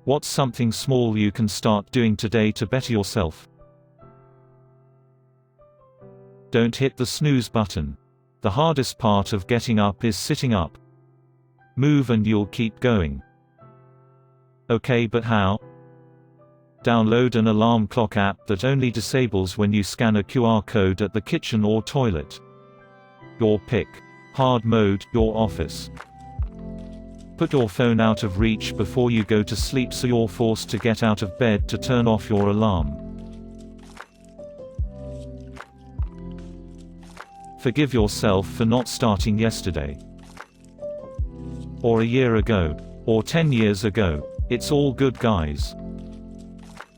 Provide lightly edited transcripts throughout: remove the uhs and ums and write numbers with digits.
What's something small you can start doing today to better yourself? Don't hit the snooze button. The hardest part of getting up is sitting up. Move and you'll keep going. Okay, but how? Download an alarm clock app that only disables when you scan a QR code at the kitchen or toilet. Your pick. Hard mode, your office. Put your phone out of reach before you go to sleep so you're forced to get out of bed to turn off your alarm. Forgive yourself for not starting yesterday. Or a year ago. Or 10 years ago. It's all good, guys.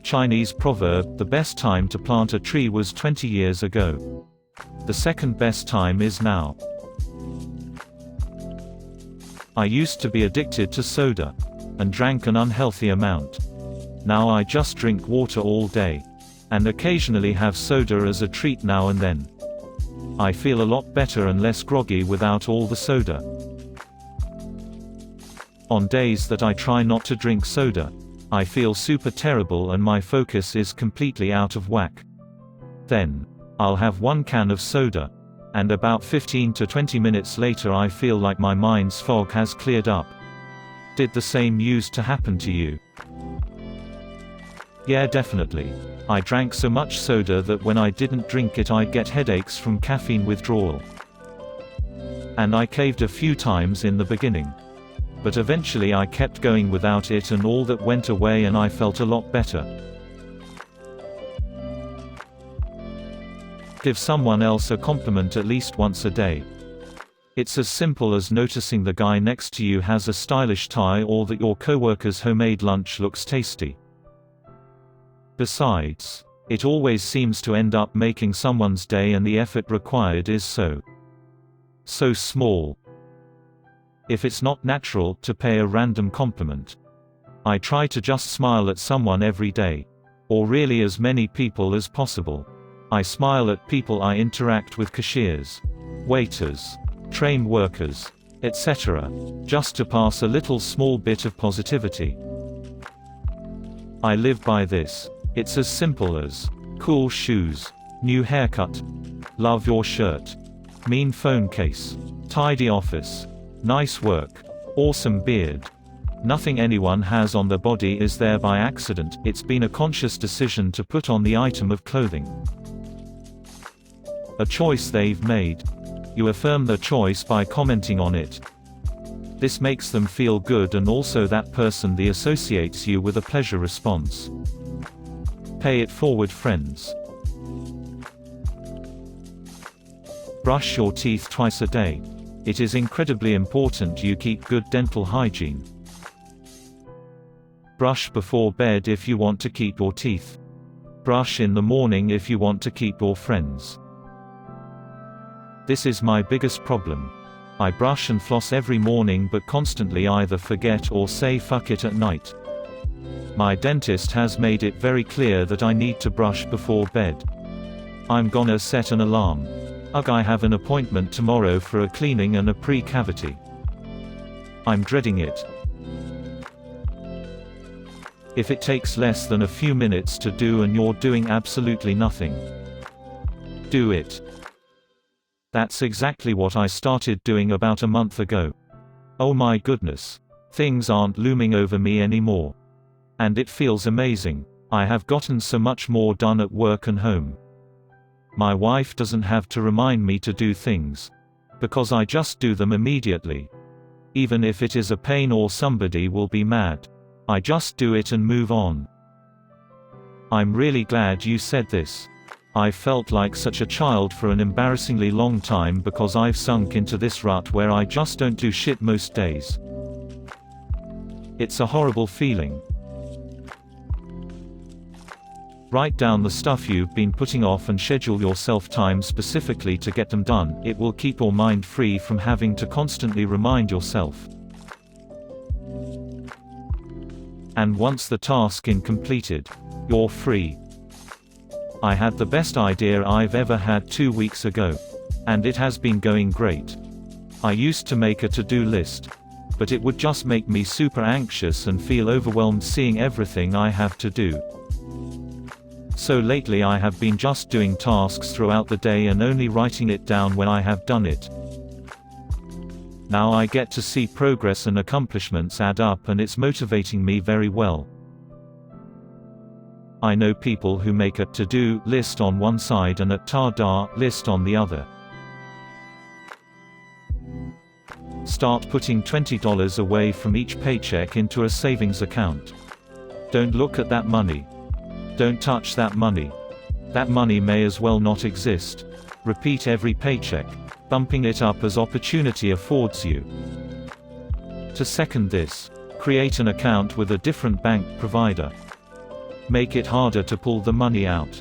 Chinese proverb, the best time to plant a tree was 20 years ago. The second best time is now. I used to be addicted to soda. And drank an unhealthy amount. Now I just drink water all day. And occasionally have soda as a treat now and then. I feel a lot better and less groggy without all the soda. On days that I try not to drink soda, I feel super terrible and my focus is completely out of whack. Then, I'll have one can of soda. And about 15 to 20 minutes later I feel like my mind's fog has cleared up. Did the same used to happen to you? Yeah, definitely. I drank so much soda that when I didn't drink it I'd get headaches from caffeine withdrawal. And I caved a few times in the beginning. But eventually I kept going without it and all that went away and I felt a lot better. Give someone else a compliment at least once a day. It's as simple as noticing the guy next to you has a stylish tie or that your coworker's homemade lunch looks tasty. Besides, it always seems to end up making someone's day and the effort required is so small. If it's not natural to pay a random compliment. I try to just smile at someone every day. Or really as many people as possible. I smile at people I interact with, cashiers, waiters, train workers, etc. Just to pass a little small bit of positivity. I live by this. It's as simple as cool shoes, new haircut, love your shirt, mean phone case, tidy office, nice work, awesome beard. Nothing anyone has on their body is there by accident, it's been a conscious decision to put on the item of clothing. A choice they've made. You affirm their choice by commenting on it. This makes them feel good and also that person associates you with a pleasure response. Pay it forward, friends. Brush your teeth twice a day. It is incredibly important you keep good dental hygiene. Brush before bed if you want to keep your teeth. Brush in the morning if you want to keep your friends. This is my biggest problem. I brush and floss every morning but constantly either forget or say fuck it at night. My dentist has made it very clear that I need to brush before bed. I'm gonna set an alarm. Ugh, I have an appointment tomorrow for a cleaning and a pre-cavity. I'm dreading it. If it takes less than a few minutes to do and you're doing absolutely nothing, do it. That's exactly what I started doing about a month ago. Oh my goodness. Things aren't looming over me anymore. And it feels amazing. I have gotten so much more done at work and home. My wife doesn't have to remind me to do things. Because I just do them immediately. Even if it is a pain or somebody will be mad. I just do it and move on. I'm really glad you said this. I felt like such a child for an embarrassingly long time because I've sunk into this rut where I just don't do shit most days. It's a horrible feeling. Write down the stuff you've been putting off and schedule yourself time specifically to get them done. It will keep your mind free from having to constantly remind yourself. And once the task is completed, you're free. I had the best idea I've ever had 2 weeks ago. And it has been going great. I used to make a to-do list. but it would just make me super anxious and feel overwhelmed seeing everything I have to do. So lately I have been just doing tasks throughout the day and only writing it down when I have done it. Now I get to see progress and accomplishments add up, and it's motivating me very well. I know people who make a to-do list on one side and a ta-da list on the other. Start putting $20 away from each paycheck into a savings account. Don't look at that money. Don't touch that money. That money may as well not exist. Repeat every paycheck, bumping it up as opportunity affords you. To second this, create an account with a different bank provider. Make it harder to pull the money out.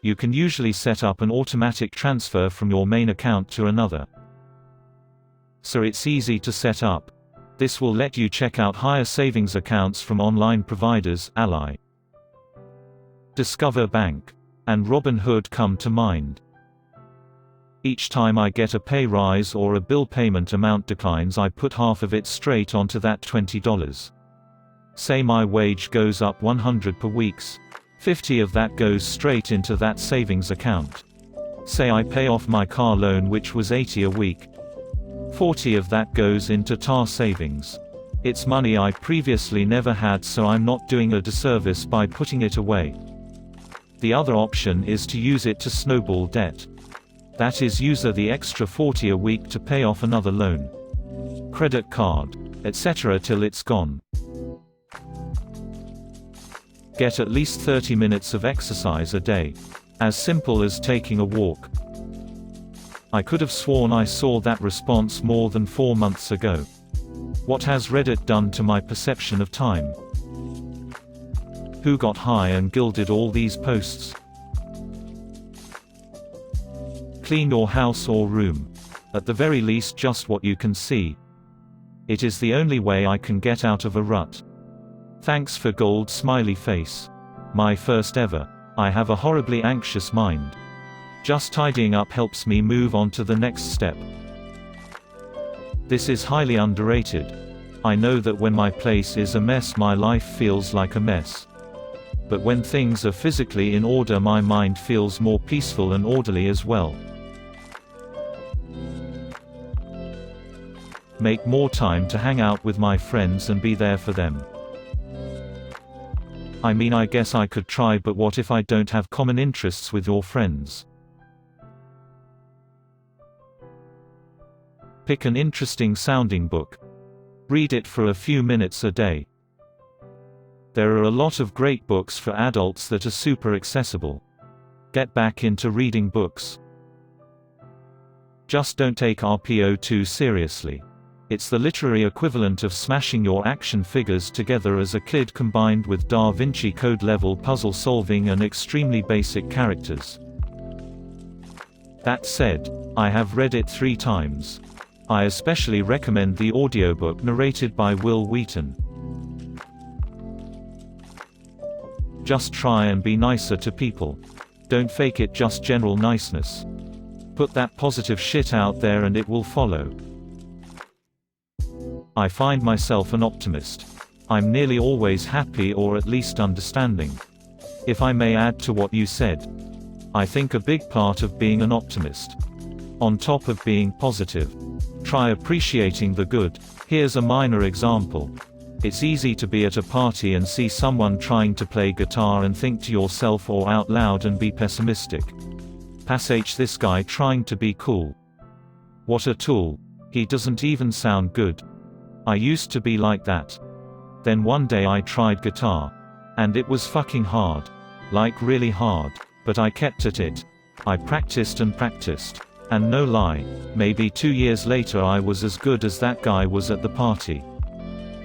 You can usually set up an automatic transfer from your main account to another. So it's easy to set up. This will let you check out higher savings accounts from online providers. Ally, Discover Bank, and Robinhood come to mind. Each time I get a pay rise or a bill payment amount declines, I put half of it straight onto that $20. Say my wage goes up 100 per weeks. 50 of that goes straight into that savings account. Say I pay off my car loan, which was 80 a week. 40 of that goes into TAR savings. It's money I previously never had, so I'm not doing a disservice by putting it away. The other option is to use it to snowball debt. That is, use the extra 40 a week to pay off another loan, credit card, etc. till it's gone. Get at least 30 minutes of exercise a day. As simple as taking a walk. I could have sworn I saw that response more than 4 months ago. What has Reddit done to my perception of time? Who got high and gilded all these posts? Clean your house or room. At the very least, just what you can see. It is the only way I can get out of a rut. Thanks for gold smiley face. My first ever. I have a horribly anxious mind. Just tidying up helps me move on to the next step. This is highly underrated. I know that when my place is a mess, my life feels like a mess. But when things are physically in order, my mind feels more peaceful and orderly as well. Make more time to hang out with my friends and be there for them. I mean, I guess I could try, but what if I don't have common interests with your friends? Pick an interesting sounding book. Read it for a few minutes a day. There are a lot of great books for adults that are super accessible. Get back into reading books. Just don't take RPO too seriously. It's the literary equivalent of smashing your action figures together as a kid, combined with Da Vinci Code level puzzle solving and extremely basic characters. That said, I have read it 3 times. I especially recommend the audiobook narrated by Will Wheaton. Just try and be nicer to people. Don't fake it, just general niceness. Put that positive shit out there and it will follow. I find myself an optimist. I'm nearly always happy, or at least understanding. If I may add to what you said, I think a big part of being an optimist, on top of being positive, try appreciating the good. Here's a minor example. It's easy to be at a party and see someone trying to play guitar and think to yourself or out loud and be pessimistic. Passage, this guy trying to be cool. What a tool. He doesn't even sound good. I used to be like that. Then one day I tried guitar. And it was fucking hard. Like really hard. But I kept at it. I practiced and practiced. And no lie, maybe 2 years later I was as good as that guy was at the party.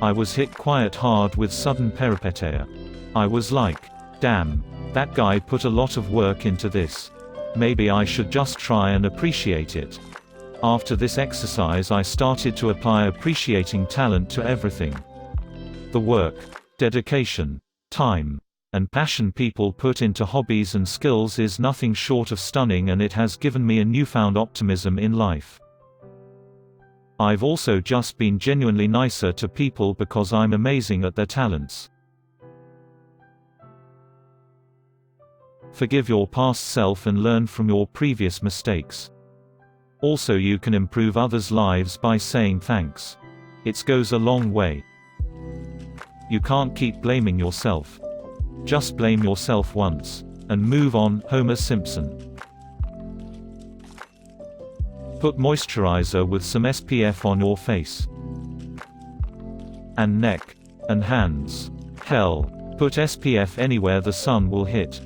I was hit quite hard with sudden peripeteia. I was like, damn, that guy put a lot of work into this. Maybe I should just try and appreciate it. After this exercise I started to apply appreciating talent to everything. The work, dedication, time, and passion people put into hobbies and skills is nothing short of stunning, and it has given me a newfound optimism in life. I've also just been genuinely nicer to people because I'm amazing at their talents. Forgive your past self and learn from your previous mistakes. Also, you can improve others' lives by saying thanks. It goes a long way. You can't keep blaming yourself. Just blame yourself once and move on. Homer Simpson. Put moisturizer with some SPF on your face and neck and hands. Hell, put SPF anywhere the sun will hit.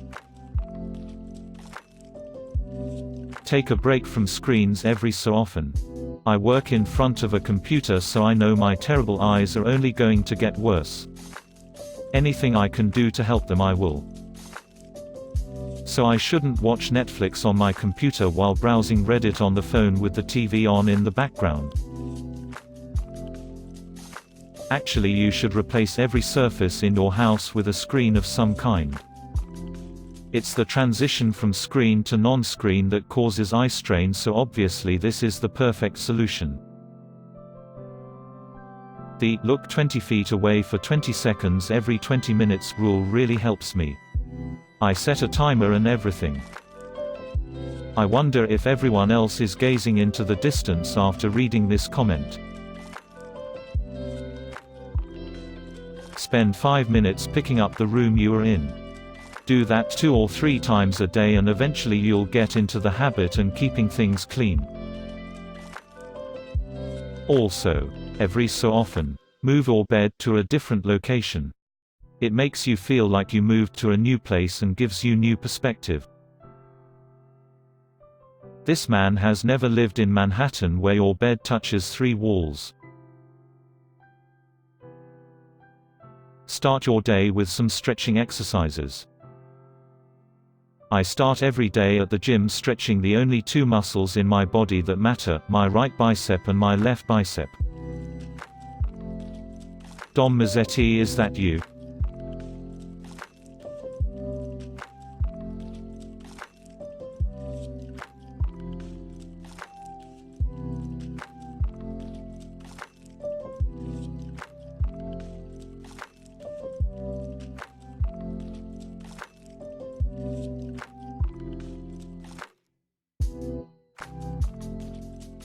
Take a break from screens every so often. I work in front of a computer, so I know my terrible eyes are only going to get worse. Anything I can do to help them I will. So I shouldn't watch Netflix on my computer while browsing Reddit on the phone with the TV on in the background. Actually, you should replace every surface in your house with a screen of some kind. It's the transition from screen to non-screen that causes eye strain, so obviously this is the perfect solution. The "look 20 feet away for 20 seconds every 20 minutes" rule really helps me. I set a timer and everything. I wonder if everyone else is gazing into the distance after reading this comment. Spend 5 minutes picking up the room you are in. Do that 2 or 3 times a day and eventually you'll get into the habit and keeping things clean. Also, every so often, move your bed to a different location. It makes you feel like you moved to a new place and gives you new perspective. This man has never lived in Manhattan where your bed touches 3 walls. Start your day with some stretching exercises. I start every day at the gym stretching the only 2 muscles in my body that matter, my right bicep and my left bicep. Dom Mazzetti, is that you?